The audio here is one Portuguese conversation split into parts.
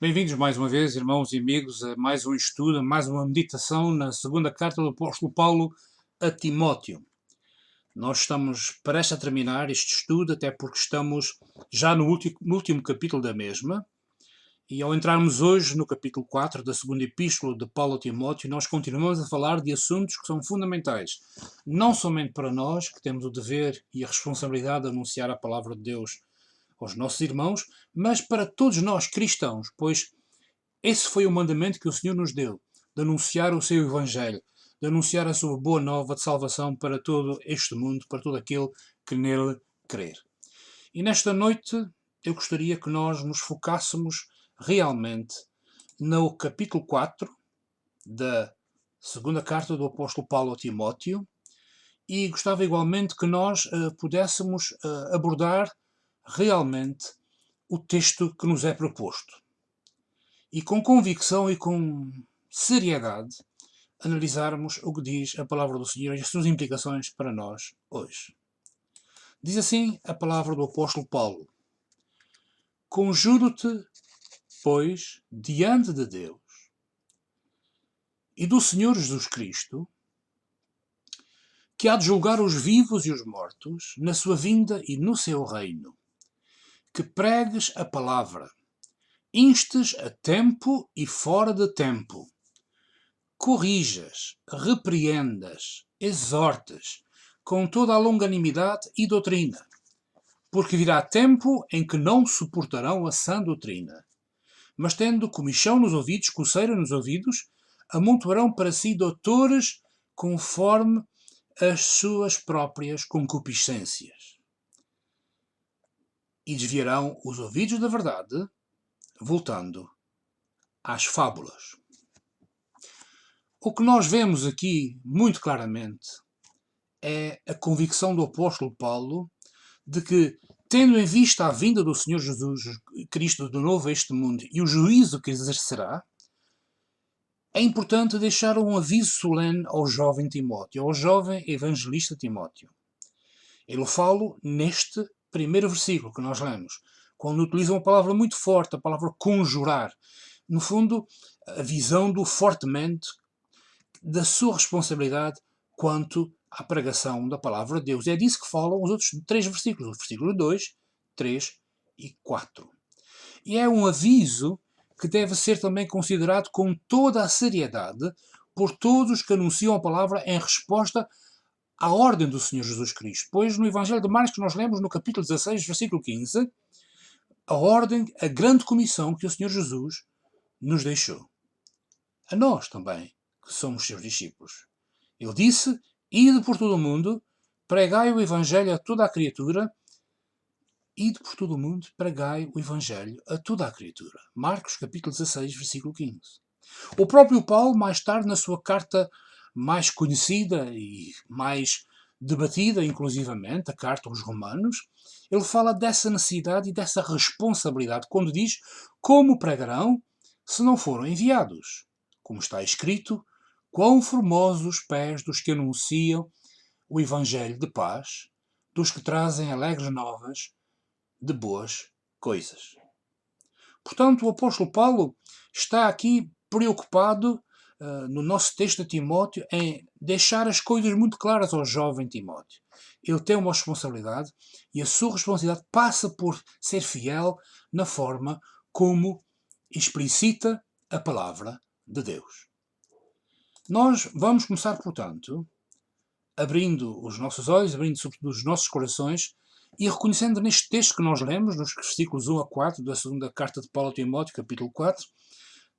Bem-vindos mais uma vez, irmãos e amigos, a mais um estudo, a mais uma meditação na segunda carta do apóstolo Paulo a Timóteo. Nós estamos prestes a terminar este estudo, até porque estamos já no último capítulo da mesma, e ao entrarmos hoje no capítulo 4 da segunda epístola de Paulo a Timóteo, nós continuamos a falar de assuntos que são fundamentais, não somente para nós, que temos o dever e a responsabilidade de anunciar a palavra de Deus aos nossos irmãos, mas para todos nós cristãos, pois esse foi o mandamento que o Senhor nos deu, de anunciar o seu Evangelho, de anunciar a sua boa nova de salvação para todo este mundo, para todo aquele que nele crer. E nesta noite eu gostaria que nós nos focássemos realmente no capítulo 4 da segunda carta do apóstolo Paulo a Timóteo, e gostava igualmente que nós pudéssemos abordar realmente o texto que nos é proposto. E com convicção e com seriedade analisarmos o que diz a palavra do Senhor e as suas implicações para nós hoje. Diz assim a palavra do apóstolo Paulo: Conjuro-te, pois, diante de Deus e do Senhor Jesus Cristo, que há de julgar os vivos e os mortos na sua vinda e no seu reino, que pregues a palavra, instes a tempo e fora de tempo, corrijas, repreendas, exortes, com toda a longanimidade e doutrina, porque virá tempo em que não suportarão a sã doutrina, mas tendo comichão nos ouvidos, coceira nos ouvidos, amontoarão para si doutores conforme as suas próprias concupiscências. E desviarão os ouvidos da verdade, voltando às fábulas. O que nós vemos aqui muito claramente é a convicção do apóstolo Paulo de que, tendo em vista a vinda do Senhor Jesus Cristo de novo a este mundo e o juízo que exercerá, é importante deixar um aviso solene ao jovem Timóteo, ao jovem evangelista Timóteo. Eu falo neste primeiro versículo que nós lemos, quando utiliza uma palavra muito forte, a palavra conjurar. No fundo, a visão do fortemente da sua responsabilidade quanto à pregação da palavra de Deus. É disso que falam os outros três versículos, o versículo 2, 3 e 4. E é um aviso que deve ser também considerado com toda a seriedade por todos que anunciam a palavra em resposta à ordem do Senhor Jesus Cristo. Pois no Evangelho de Marcos que nós lemos no capítulo 16, versículo 15, a ordem, a grande comissão que o Senhor Jesus nos deixou. A nós também, que somos seus discípulos. Ele disse: ide por todo o mundo, pregai o Evangelho a toda a criatura. Ide por todo o mundo, pregai o Evangelho a toda a criatura. Marcos capítulo 16, versículo 15. O próprio Paulo, mais tarde, na sua carta mais conhecida e mais debatida, inclusivamente, a carta aos Romanos, ele fala dessa necessidade e dessa responsabilidade, quando diz: como pregarão se não foram enviados? Como está escrito: quão formosos os pés dos que anunciam o Evangelho de paz, dos que trazem alegres novas de boas coisas. Portanto, o apóstolo Paulo está aqui preocupado no nosso texto de Timóteo em deixar as coisas muito claras ao jovem Timóteo. Ele tem uma responsabilidade e a sua responsabilidade passa por ser fiel na forma como explicita a palavra de Deus. Nós vamos começar, portanto, abrindo os nossos olhos, abrindo sobretudo os nossos corações e reconhecendo neste texto que nós lemos, nos versículos 1 a 4 da segunda carta de Paulo a Timóteo, capítulo 4,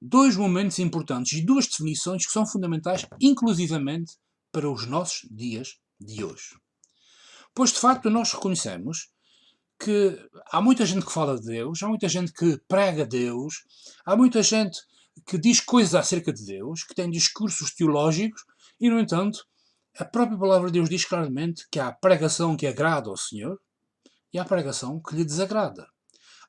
dois momentos importantes e duas definições que são fundamentais, inclusivamente, para os nossos dias de hoje. Pois, de facto, nós reconhecemos que há muita gente que fala de Deus, há muita gente que prega Deus, há muita gente que diz coisas acerca de Deus, que tem discursos teológicos, e, no entanto, a própria palavra de Deus diz claramente que há pregação que agrada ao Senhor e há pregação que lhe desagrada.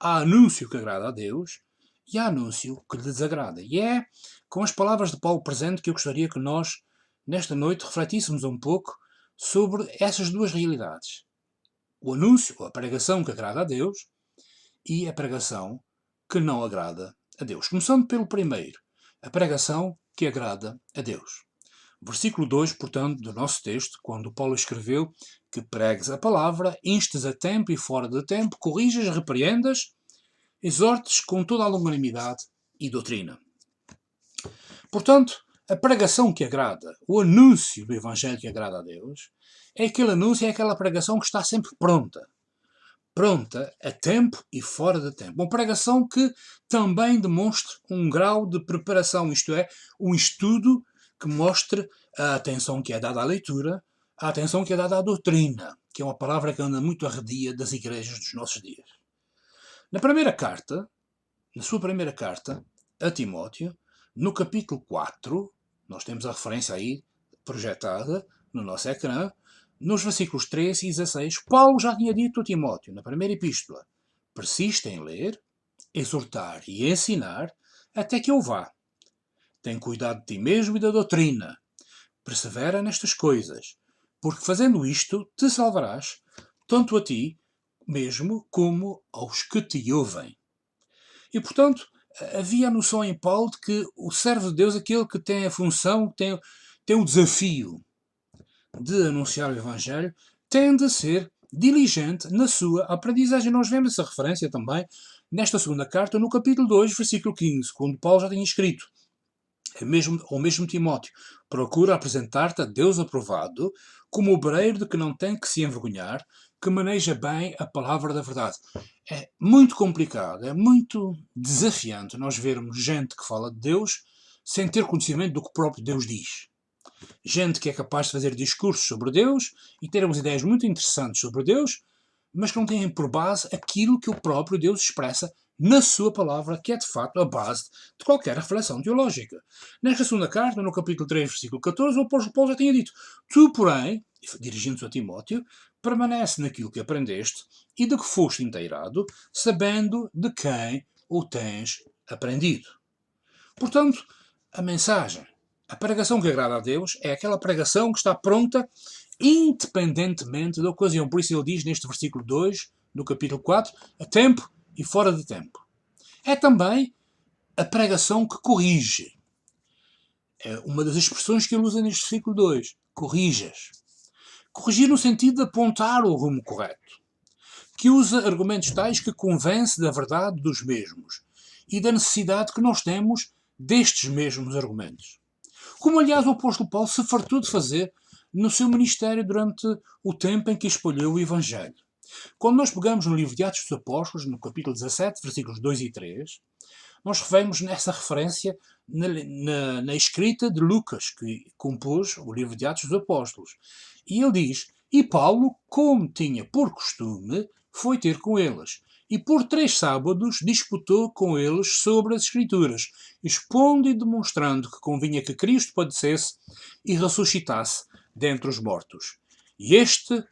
Há anúncio que agrada a Deus e há anúncio que lhe desagrada. E é com as palavras de Paulo presente que eu gostaria que nós, nesta noite, refletíssemos um pouco sobre essas duas realidades. O anúncio, a pregação que agrada a Deus e a pregação que não agrada a Deus. Começando pelo primeiro, a pregação que agrada a Deus. Versículo 2, portanto, do nosso texto, quando Paulo escreveu que pregues a palavra, instes a tempo e fora de tempo, corrijas, repreendas, exortes com toda a longanimidade e doutrina. Portanto, a pregação que agrada, o anúncio do Evangelho que agrada a Deus, é aquele anúncio, é aquela pregação que está sempre pronta. Pronta a tempo e fora de tempo. Uma pregação que também demonstre um grau de preparação, isto é, um estudo que mostre a atenção que é dada à leitura, a atenção que é dada à doutrina, que é uma palavra que anda muito arredia das igrejas dos nossos dias. Na sua primeira carta a Timóteo, no capítulo 4, nós temos a referência aí projetada no nosso ecrã, nos versículos 13 e 16, Paulo já tinha dito a Timóteo, na primeira epístola, persiste em ler, exortar e ensinar até que eu vá. Tem cuidado de ti mesmo e da doutrina. Persevera nestas coisas, porque fazendo isto te salvarás, tanto a ti mesmo como aos que te ouvem. E, portanto, havia a noção em Paulo de que o servo de Deus, aquele que tem a função, tem o desafio de anunciar o Evangelho, tem de ser diligente na sua aprendizagem. Nós vemos essa referência também nesta segunda carta, no capítulo 2, versículo 15, quando Paulo já tinha escrito ao mesmo Timóteo: procura apresentar-te a Deus aprovado, como obreiro de que não tem que se envergonhar, que maneja bem a palavra da verdade. É muito complicado, é muito desafiante nós vermos gente que fala de Deus sem ter conhecimento do que o próprio Deus diz. Gente que é capaz de fazer discursos sobre Deus e ter umas ideias muito interessantes sobre Deus, mas que não têm por base aquilo que o próprio Deus expressa na sua palavra, que é de facto a base de qualquer reflexão teológica. Nesta segunda carta, no capítulo 3, versículo 14, o apóstolo Paulo já tinha dito: tu, porém, dirigindo-se a Timóteo, permanece naquilo que aprendeste e de que foste inteirado, sabendo de quem o tens aprendido. Portanto, a mensagem, a pregação que agrada a Deus, é aquela pregação que está pronta independentemente da ocasião. Por isso ele diz neste versículo 2, no capítulo 4, a tempo e fora de tempo. É também a pregação que corrige. É uma das expressões que ele usa neste versículo 2. Corrijas. Corrigir no sentido de apontar o rumo correto. Que usa argumentos tais que convence da verdade dos mesmos e da necessidade que nós temos destes mesmos argumentos. Como, aliás, o apóstolo Paulo se fartou de fazer no seu ministério durante o tempo em que espalhou o Evangelho. Quando nós pegamos no livro de Atos dos Apóstolos, no capítulo 17, versículos 2 e 3, nós revemos nessa referência na escrita de Lucas, que compôs o livro de Atos dos Apóstolos. E ele diz: e Paulo, como tinha por costume, foi ter com eles. E por 3 sábados disputou com eles sobre as Escrituras, expondo e demonstrando que convinha que Cristo padecesse e ressuscitasse dentre os mortos. E este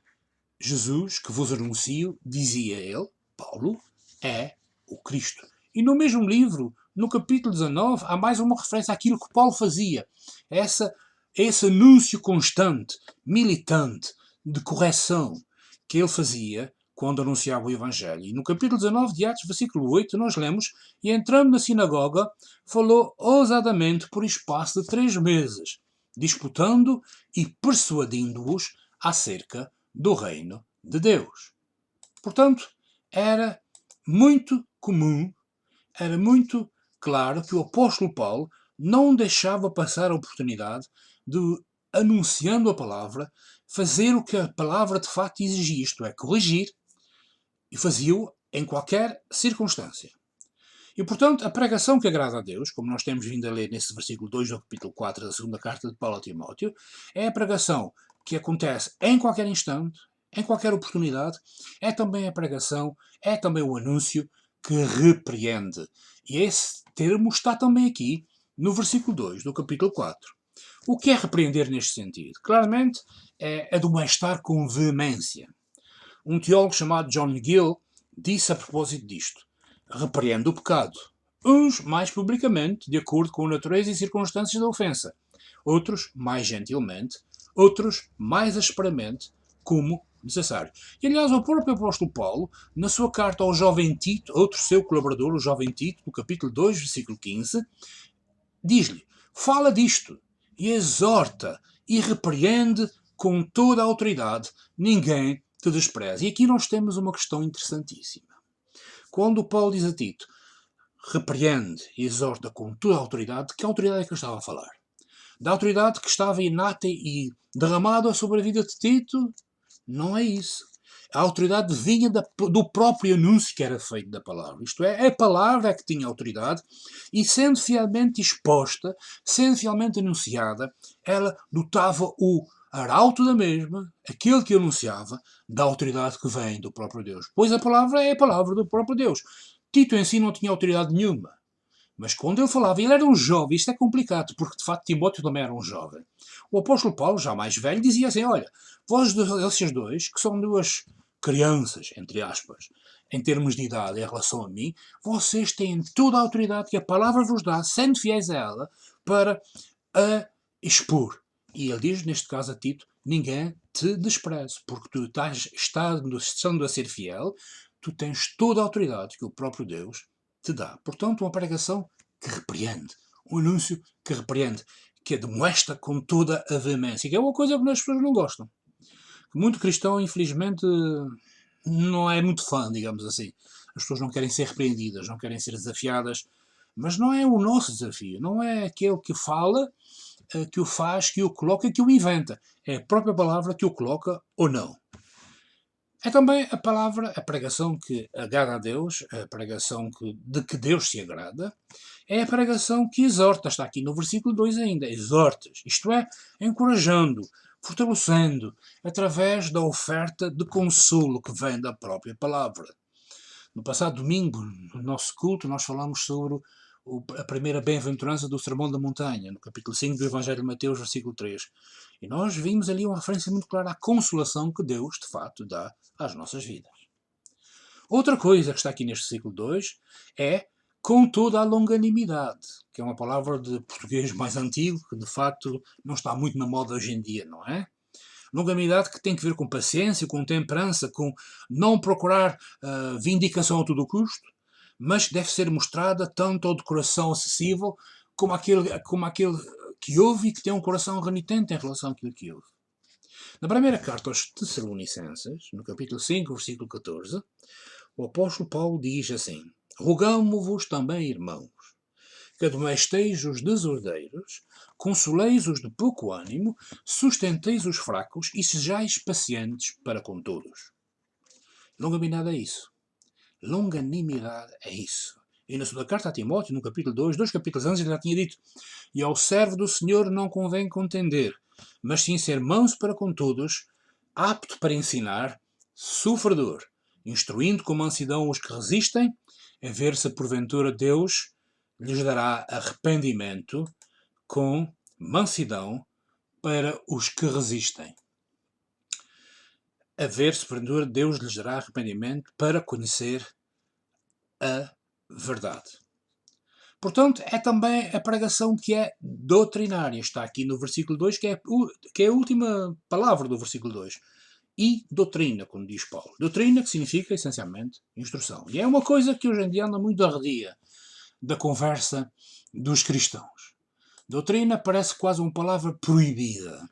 Jesus, que vos anuncio, dizia ele, Paulo, é o Cristo. E no mesmo livro, no capítulo 19, há mais uma referência àquilo que Paulo fazia. Esse anúncio constante, militante, de correção que ele fazia quando anunciava o Evangelho. E no capítulo 19 de Atos, versículo 8, nós lemos: e entrando na sinagoga, falou ousadamente por espaço de 3 meses, disputando e persuadindo-os acerca do reino de Deus. Portanto, era muito comum, era muito claro que o apóstolo Paulo não deixava passar a oportunidade de, anunciando a palavra, fazer o que a palavra de facto exigia, isto é, corrigir, e fazia-o em qualquer circunstância. E, portanto, a pregação que agrada a Deus, como nós temos vindo a ler nesse versículo 2 do capítulo 4 da segunda carta de Paulo a Timóteo, é a pregação que acontece em qualquer instante, em qualquer oportunidade, é também a pregação, é também o anúncio que repreende. E esse termo está também aqui no versículo 2 do capítulo 4. O que é repreender neste sentido? Claramente é admoestar com veemência. Um teólogo chamado John Gill disse a propósito disto: repreende o pecado, uns mais publicamente, de acordo com a natureza e circunstâncias da ofensa, outros mais gentilmente, outros mais asperamente, como necessário. E, aliás, o próprio apóstolo Paulo, na sua carta ao jovem Tito, outro seu colaborador, o jovem Tito, no capítulo 2, versículo 15, diz-lhe, fala disto, e exorta, e repreende com toda a autoridade, ninguém te despreze. E aqui nós temos uma questão interessantíssima. Quando Paulo diz a Tito, repreende e exorta com toda a autoridade, de que autoridade é que eu estava a falar? Da autoridade que estava inata e derramada sobre a vida de Tito? Não é isso. A autoridade vinha do próprio anúncio que era feito da palavra. Isto é, a palavra é que tinha autoridade e, sendo fielmente exposta, sendo fielmente anunciada, ela dotava o arauto da mesma, aquele que anunciava, da autoridade que vem do próprio Deus. Pois a palavra é a palavra do próprio Deus. Tito em si não tinha autoridade nenhuma. Mas quando ele falava, ele era um jovem, isto é complicado, porque de facto Timóteo também era um jovem. O apóstolo Paulo, já mais velho, dizia assim, olha, vós esses dois, que são duas crianças, entre aspas, em termos de idade em relação a mim, vocês têm toda a autoridade que a palavra vos dá, sendo fiéis a ela, para a expor. E ele diz, neste caso a Tito, ninguém te despreze, porque tu estando a ser fiel, tu tens toda a autoridade que o próprio Deus te dá. Portanto, uma pregação que repreende, um anúncio que repreende, que admoesta com toda a veemência, que é uma coisa que as pessoas não gostam. Muito cristão, infelizmente, não é muito fã, digamos assim. As pessoas não querem ser repreendidas, não querem ser desafiadas, mas não é o nosso desafio, não é aquele que fala, que o faz, que o coloca, que o inventa. É a própria palavra que o coloca ou não. É também a palavra, a pregação que agrada a Deus, a pregação de que Deus se agrada, é a pregação que exorta, está aqui no versículo 2 ainda, exortas, isto é, encorajando, fortalecendo, através da oferta de consolo que vem da própria palavra. No passado domingo, no nosso culto, nós falamos sobre a primeira bem-aventurança do Sermão da Montanha, no capítulo 5 do Evangelho de Mateus, versículo 3. E nós vimos ali uma referência muito clara à consolação que Deus, de facto, dá às nossas vidas. Outra coisa que está aqui neste versículo 2 é com toda a longanimidade, que é uma palavra de português mais antigo, que de facto não está muito na moda hoje em dia, não é? Longanimidade que tem que ver com paciência, com temperança, com não procurar vindicação a todo custo, mas que deve ser mostrada tanto ao de coração acessível como aquele que ouve e que tem um coração renitente em relação àquilo que ouve. Na primeira carta aos Tessalonicenses, no capítulo 5, versículo 14, o apóstolo Paulo diz assim, rogamo-vos também, irmãos, que admoesteis os desordeiros, consoleis os de pouco ânimo, sustenteis os fracos e sejais pacientes para com todos. Longanimidade é isso. Longanimidade é isso. E na sua carta a Timóteo, no capítulo 2, dois capítulos antes, ele já tinha dito, e ao servo do Senhor não convém contender, mas sim ser manso para com todos, apto para ensinar, sofredor, instruindo com mansidão os que resistem, a ver se porventura Deus lhes dará arrependimento com mansidão para os que resistem. A ver se porventura Deus lhes dará arrependimento para conhecer a verdade. Portanto, é também a pregação que é doutrinária. Está aqui no versículo 2, que é a última palavra do versículo 2. E doutrina, como diz Paulo. Doutrina que significa, essencialmente, instrução. E é uma coisa que hoje em dia anda muito arredia da conversa dos cristãos. Doutrina parece quase uma palavra proibida.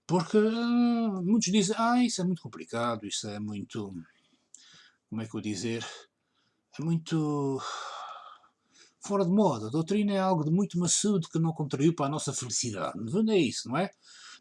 Porque muitos dizem, isso é muito complicado, isso é muito... Como é que eu dizer? É muito... fora de moda. A doutrina é algo de muito maçudo que não contribui para a nossa felicidade. Não é isso, não é?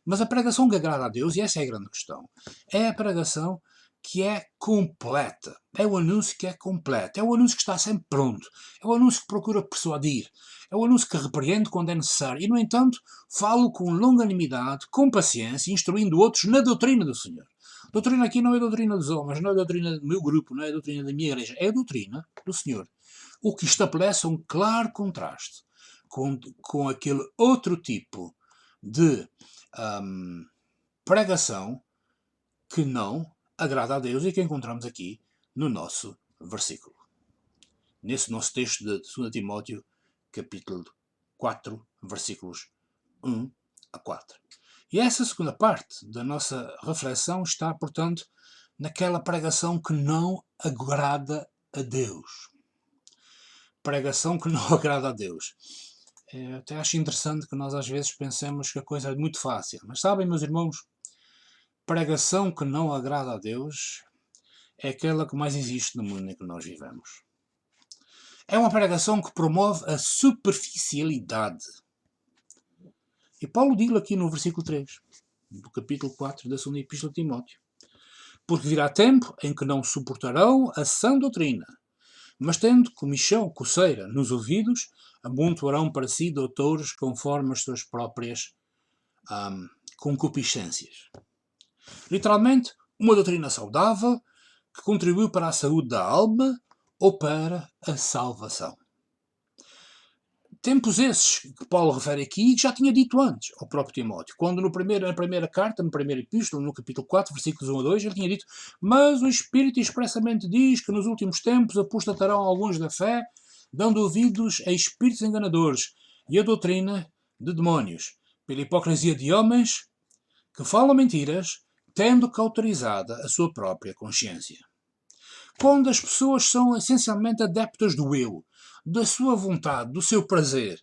Mas a pregação que agrada a Deus, e essa é a grande questão, é a pregação que é completa. É o anúncio que é completo. É o anúncio que está sempre pronto. É o anúncio que procura persuadir. É o anúncio que repreende quando é necessário. E, no entanto, falo com longanimidade, com paciência, instruindo outros na doutrina do Senhor. A doutrina aqui não é a doutrina dos homens, não é a doutrina do meu grupo, não é a doutrina da minha igreja. É a doutrina do Senhor. O que estabelece um claro contraste com aquele outro tipo de pregação que não agrada a Deus e que encontramos aqui no nosso versículo. Nesse nosso texto de 2 Timóteo, capítulo 4, versículos 1 a 4. E essa segunda parte da nossa reflexão está, portanto, naquela pregação que não agrada a Deus. Pregação que não agrada a Deus. Eu até acho interessante que nós às vezes pensemos que a coisa é muito fácil. Mas sabem, meus irmãos, pregação que não agrada a Deus é aquela que mais existe no mundo em que nós vivemos. É uma pregação que promove a superficialidade. E Paulo diz aqui no versículo 3, do capítulo 4 da segunda epístola de Timóteo. Porque virá tempo em que não suportarão a sã doutrina, mas tendo coceira nos ouvidos, amontoarão para si doutores conforme as suas próprias concupiscências. Literalmente, uma doutrina saudável que contribuiu para a saúde da alma ou para a salvação. Tempos esses que Paulo refere aqui, que já tinha dito antes ao próprio Timóteo, quando na primeira carta, na primeira epístola, no capítulo 4, versículos 1 a 2, ele tinha dito: mas o Espírito expressamente diz que nos últimos tempos apostatarão alguns da fé, dando ouvidos a espíritos enganadores e a doutrina de demónios, pela hipocrisia de homens que falam mentiras, tendo cauterizada a sua própria consciência. Quando as pessoas são essencialmente adeptas do eu, da sua vontade, do seu prazer.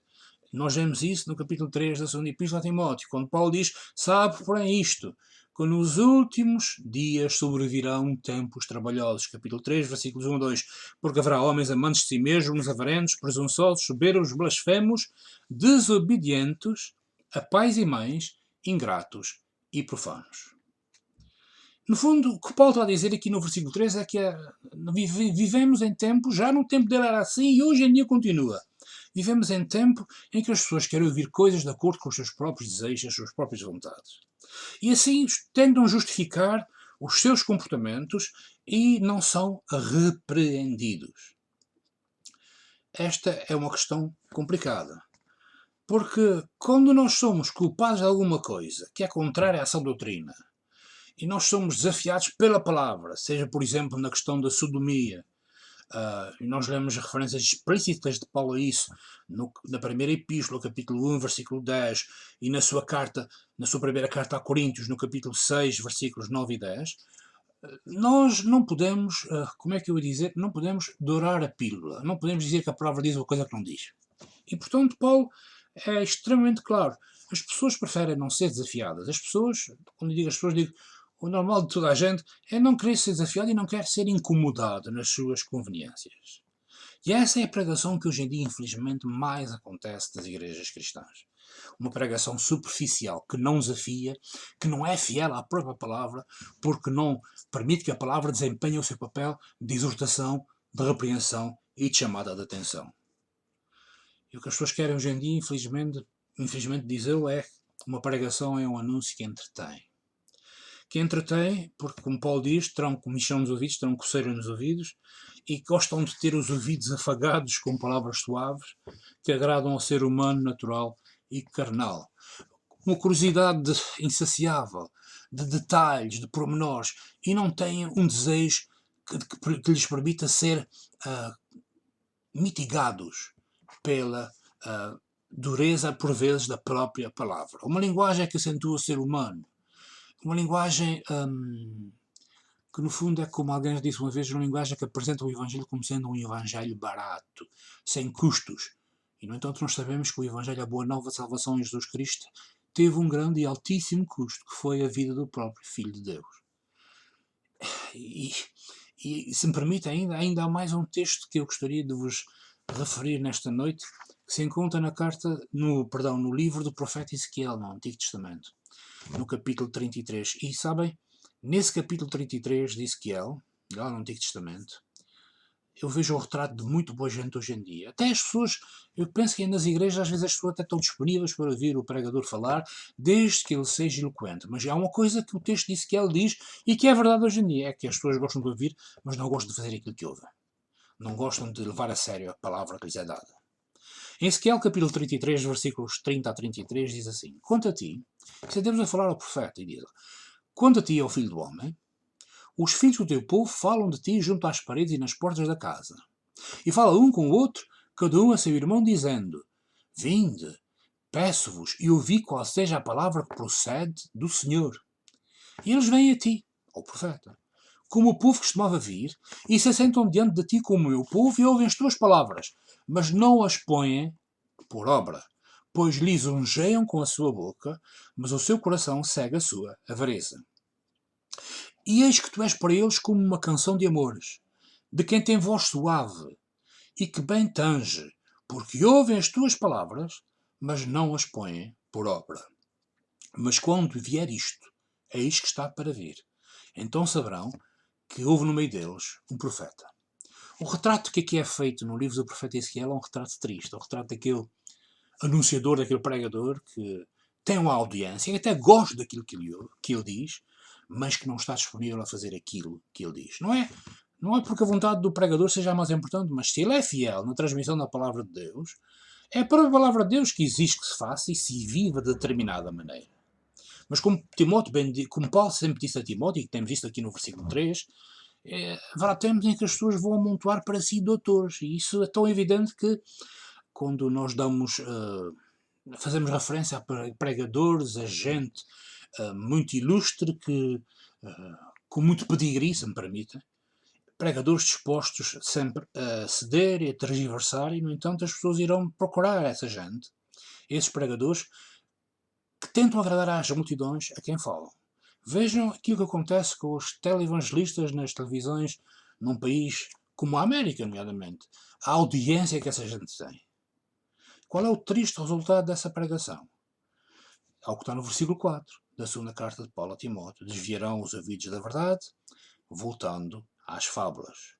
Nós vemos isso no capítulo 3 da segunda epístola a Timóteo, quando Paulo diz: sabe, porém, isto, que nos últimos dias sobrevirão tempos trabalhosos. Capítulo 3, versículos 1 a 2. Porque haverá homens amantes de si mesmos, avarentos, presunçosos, soberbos, blasfemos, desobedientes, a pais e mães, ingratos e profanos. No fundo, o que Paulo está a dizer aqui no versículo 3 é que vivemos em tempo, já no tempo dele era assim e hoje em dia continua. Vivemos em tempo em que as pessoas querem ouvir coisas de acordo com os seus próprios desejos, as suas próprias vontades. E assim tentam justificar os seus comportamentos e não são repreendidos. Esta é uma questão complicada. Porque quando nós somos culpados de alguma coisa que é contrária à sã doutrina, e nós somos desafiados pela palavra, seja, por exemplo, na questão da sodomia, e nós lemos referências explícitas de Paulo a isso na primeira epístola, capítulo 1, versículo 10, e na sua primeira carta a Coríntios, no capítulo 6, versículos 9 e 10, nós não podemos, como é que eu ia dizer, não podemos dourar a pílula, não podemos dizer que a palavra diz uma coisa que não diz. E, portanto, Paulo é extremamente claro. As pessoas preferem não ser desafiadas. As pessoas, quando eu digo as pessoas, digo o normal de toda a gente é não querer ser desafiado e não querer ser incomodado nas suas conveniências. E essa é a pregação que hoje em dia, infelizmente, mais acontece das igrejas cristãs. Uma pregação superficial, que não desafia, que não é fiel à própria palavra, porque não permite que a palavra desempenhe o seu papel de exortação, de repreensão e de chamada de atenção. E o que as pessoas querem hoje em dia, infelizmente dizer-o, é uma pregação é um anúncio que entretém. Que entretém, porque, como Paulo diz, terão comichão nos ouvidos, terão coceira nos ouvidos, e gostam de ter os ouvidos afagados com palavras suaves, que agradam ao ser humano natural e carnal. Uma curiosidade insaciável, de detalhes, de pormenores, e não têm um desejo que lhes permita ser mitigados pela dureza, por vezes, da própria palavra. Uma linguagem que acentua o ser humano. Uma linguagem que, no fundo, é como alguém disse uma vez, uma linguagem que apresenta o Evangelho como sendo um Evangelho barato, sem custos. E, no entanto, nós sabemos que o Evangelho, a boa nova de salvação em Jesus Cristo, teve um grande e altíssimo custo, que foi a vida do próprio Filho de Deus. E se me permite, ainda há mais um texto que eu gostaria de vos referir nesta noite, que se encontra no livro do profeta Ezequiel, no Antigo Testamento, no capítulo 33. E sabem, nesse capítulo 33 de Ezequiel, lá no Antigo Testamento, eu vejo o retrato de muito boa gente hoje em dia. Até as pessoas, eu penso que nas igrejas às vezes as pessoas até estão disponíveis para ouvir o pregador falar, desde que ele seja eloquente. Mas há uma coisa que o texto de Ezequiel diz, e que é verdade hoje em dia, é que as pessoas gostam de ouvir, mas não gostam de fazer aquilo que ouvem. Não gostam de levar a sério a palavra que lhes é dada. Em Ezequiel capítulo 33, versículos 30 a 33, diz assim: Quanto a ti, isso é Deus a falar ao profeta, e diz: Quanto a ti, ó filho do homem, os filhos do teu povo falam de ti junto às paredes e nas portas da casa. E fala um com o outro, cada um a seu irmão, dizendo: Vinde, peço-vos e ouvi qual seja a palavra que procede do Senhor. E eles vêm a ti, ao profeta, como o povo costumava vir, e se assentam diante de ti como o meu povo e ouvem as tuas palavras, mas não as põem por obra, pois lisonjeiam com a sua boca, mas o seu coração segue a sua avareza. E eis que tu és para eles como uma canção de amores, de quem tem voz suave, e que bem tange, porque ouvem as tuas palavras, mas não as põem por obra. Mas quando vier isto, eis que está para vir. Então saberão que houve no meio deles um profeta. O retrato que aqui é feito no livro do profeta Ezequiel é um retrato triste, é um retrato daquele anunciador, daquele pregador que tem uma audiência, e até gosta daquilo que ele diz, mas que não está disponível a fazer aquilo que ele diz. Não é porque a vontade do pregador seja a mais importante, mas se ele é fiel na transmissão da palavra de Deus, é para a palavra de Deus que exige que se faça e se viva de determinada maneira. Mas como Paulo sempre disse a Timóteo, e que temos visto aqui no versículo 3, haverá tempos em que as pessoas vão amontoar para si doutores, e isso é tão evidente que quando nós fazemos referência a pregadores, a gente muito ilustre, com muito pedigree, se me permitem, pregadores dispostos sempre a ceder e a tergiversar, e no entanto as pessoas irão procurar essa gente, esses pregadores, que tentam agradar às multidões a quem falam. Vejam aquilo que acontece com os televangelistas nas televisões num país como a América, nomeadamente. A audiência que essa gente tem. Qual é o triste resultado dessa pregação? Ao que está no versículo 4 da segunda carta de Paulo a Timóteo. Desviarão os ouvidos da verdade, voltando às fábulas.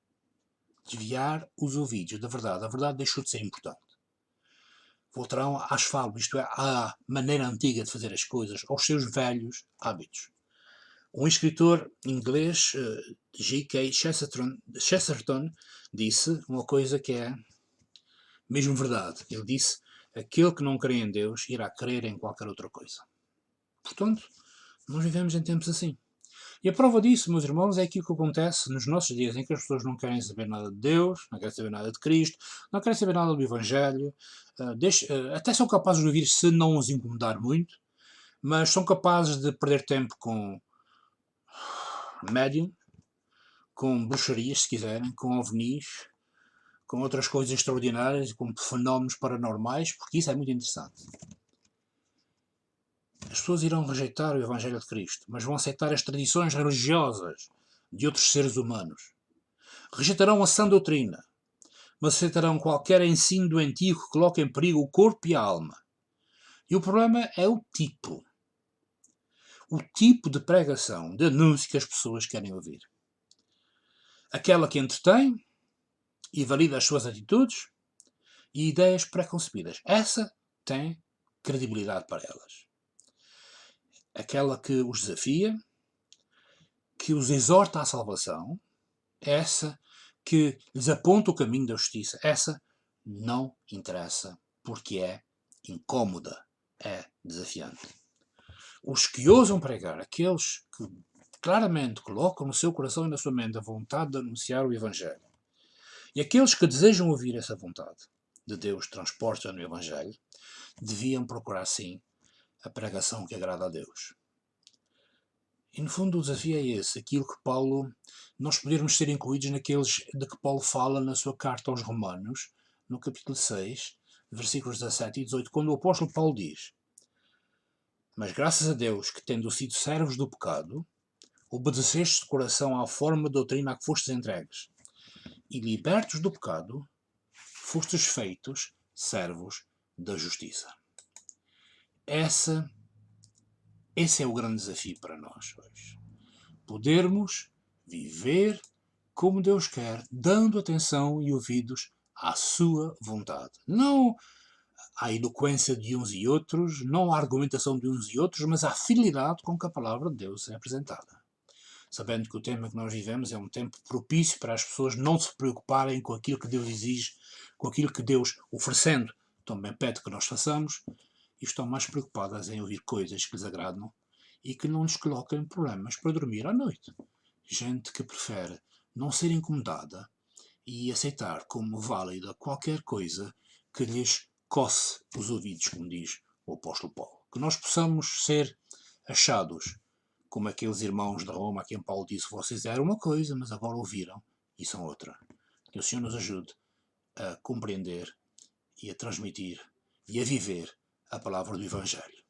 Desviar os ouvidos da verdade. A verdade deixou de ser importante. Voltarão às fábulas, isto é, à maneira antiga de fazer as coisas, aos seus velhos hábitos. Um escritor inglês, G.K. Chesterton, disse uma coisa que é mesmo verdade. Ele disse: aquele que não crê em Deus irá crer em qualquer outra coisa. Portanto, nós vivemos em tempos assim. E a prova disso, meus irmãos, é aquilo que acontece nos nossos dias, em que as pessoas não querem saber nada de Deus, não querem saber nada de Cristo, não querem saber nada do Evangelho, até são capazes de ouvir se não os incomodar muito, mas são capazes de perder tempo com médium, com bruxarias, se quiserem, com ovnis, com outras coisas extraordinárias, com fenómenos paranormais, porque isso é muito interessante. As pessoas irão rejeitar o Evangelho de Cristo, mas vão aceitar as tradições religiosas de outros seres humanos. Rejeitarão a sã doutrina, mas aceitarão qualquer ensino doentio que coloque em perigo o corpo e a alma. E o problema é o tipo. O tipo de pregação, de anúncio que as pessoas querem ouvir. Aquela que entretém e valida as suas atitudes e ideias pré-concebidas. Essa tem credibilidade para elas. Aquela que os desafia, que os exorta à salvação, essa que lhes aponta o caminho da justiça, essa não interessa porque é incómoda, é desafiante. Os que ousam pregar, aqueles que claramente colocam no seu coração e na sua mente a vontade de anunciar o Evangelho, e aqueles que desejam ouvir essa vontade de Deus transposta no Evangelho, deviam procurar sim a pregação que agrada a Deus. E no fundo o desafio é esse, aquilo que nós podermos ser incluídos naqueles de que Paulo fala na sua carta aos Romanos, no capítulo 6, versículos 17 e 18, quando o apóstolo Paulo diz: mas graças a Deus que, tendo sido servos do pecado, obedecestes de coração à forma de doutrina a que fostes entregues, e libertos do pecado, fostes feitos servos da justiça. Esse é o grande desafio para nós hoje. Podermos viver como Deus quer, dando atenção e ouvidos à sua vontade. Não à eloquência de uns e outros, não à argumentação de uns e outros, mas à fidelidade com que a palavra de Deus é apresentada. Sabendo que o tempo que nós vivemos é um tempo propício para as pessoas não se preocuparem com aquilo que Deus exige, com aquilo que Deus, oferecendo, também pede que nós façamos, e estão mais preocupadas em ouvir coisas que lhes agradam e que não lhes coloquem problemas para dormir à noite. Gente que prefere não ser incomodada e aceitar como válida qualquer coisa que lhes coce os ouvidos, como diz o apóstolo Paulo. Que nós possamos ser achados como aqueles irmãos de Roma a quem Paulo disse: vocês eram uma coisa, mas agora ouviram e são outra. Que o Senhor nos ajude a compreender e a transmitir e a viver a palavra do Evangelho.